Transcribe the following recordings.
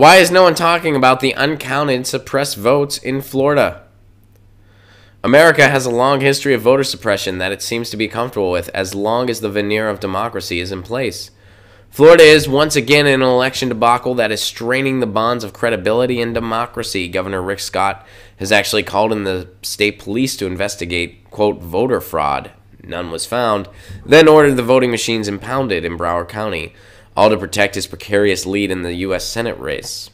Why is no one talking about the uncounted suppressed votes in Florida? America has a long history of voter suppression that it seems to be comfortable with as long as the veneer of democracy is in place. Florida is once again in an election debacle that is straining the bonds of credibility and democracy. Governor Rick Scott has actually called in the state police to investigate, quote, voter fraud. None was found. Then ordered the voting machines impounded in Broward County, all to protect his precarious lead in the U.S. Senate race.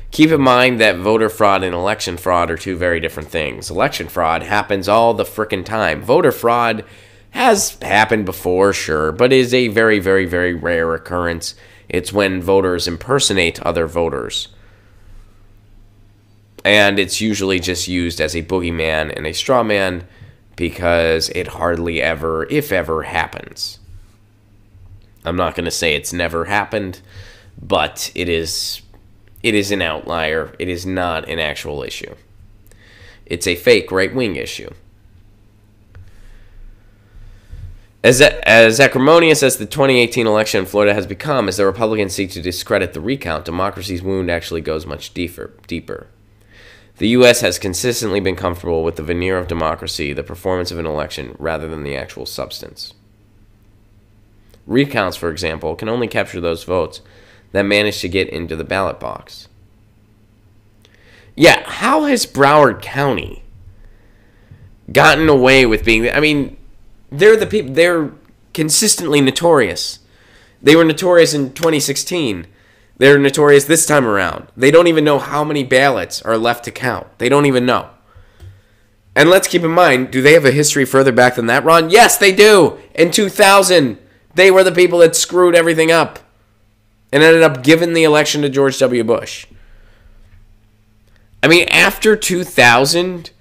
Keep in mind that voter fraud and election fraud are two very different things. Election fraud happens all the frickin' time. Voter fraud has happened before, sure, but is a very, very, very rare occurrence. It's when voters impersonate other voters. And it's usually just used as a boogeyman and a straw man because it hardly ever, if ever, happens. I'm not going to say it's never happened, but it is an outlier. It is not an actual issue. It's a fake right-wing issue. As acrimonious as the 2018 election in Florida has become, as the Republicans seek to discredit the recount, democracy's wound actually goes much deeper. The U.S. has consistently been comfortable with the veneer of democracy, the performance of an election, rather than the actual substance. Recounts, for example, can only capture those votes that manage to get into the ballot box. Yeah, how has Broward County gotten away with being... I mean, they're the people... They're consistently notorious. They were notorious in 2016. They're notorious this time around. They don't even know how many ballots are left to count. They don't even know. And let's keep in mind, do they have a history further back than that, Ron? Yes, they do. In 2000, they were the people that screwed everything up and ended up giving the election to George W. Bush. I mean, after 2000,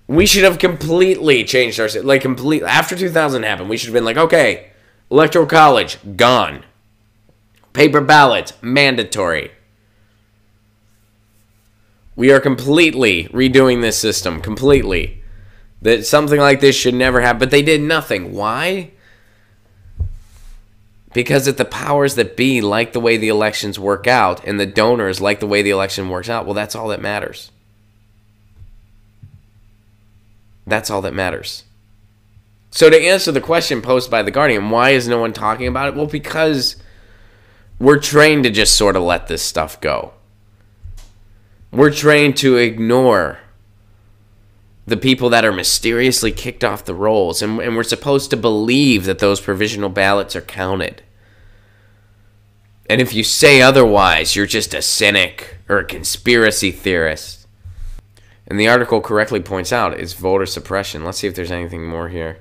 we should have completely changed our... Like, completely... After 2000 happened, we should have been like, okay, Electoral College, gone. Paper ballots, mandatory. We are completely redoing this system, completely. That something like this should never happen, but they did nothing. Why? Because if the powers that be like the way the elections work out, and the donors like the way the election works out, well, that's all that matters. That's all that matters. So to answer the question posed by The Guardian, why is no one talking about it? Well, because we're trained to just sort of let this stuff go. We're trained to ignore the people that are mysteriously kicked off the rolls, and we're supposed to believe that those provisional ballots are counted. And if you say otherwise, you're just a cynic or a conspiracy theorist. And the article correctly points out is voter suppression. Let's see if there's anything more here.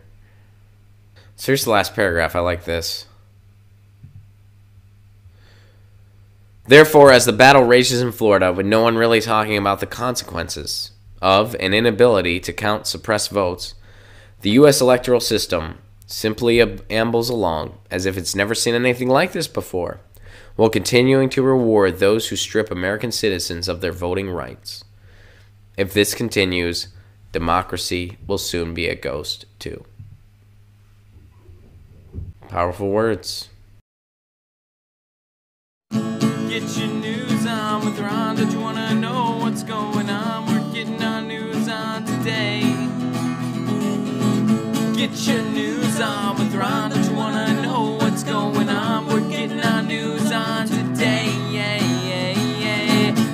So here's the last paragraph. I like this. Therefore, as the battle rages in Florida, with no one really talking about the consequences of an inability to count suppressed votes, the U.S. electoral system simply ambles along as if it's never seen anything like this before, while continuing to reward those who strip American citizens of their voting rights. If this continues, democracy will soon be a ghost, too. Powerful words. Get your news on with Ron. Don't you want to know what's going on? We're getting our news on today. Get your news on with Ron. Don't you want to know what's going on? We're getting our news on today.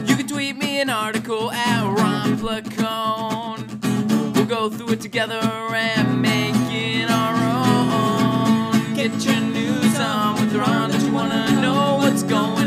You can tweet me an article at Ron Placone. We'll go through it together and make it our own. Get your news on with Ron. Don't you want to know what's going on?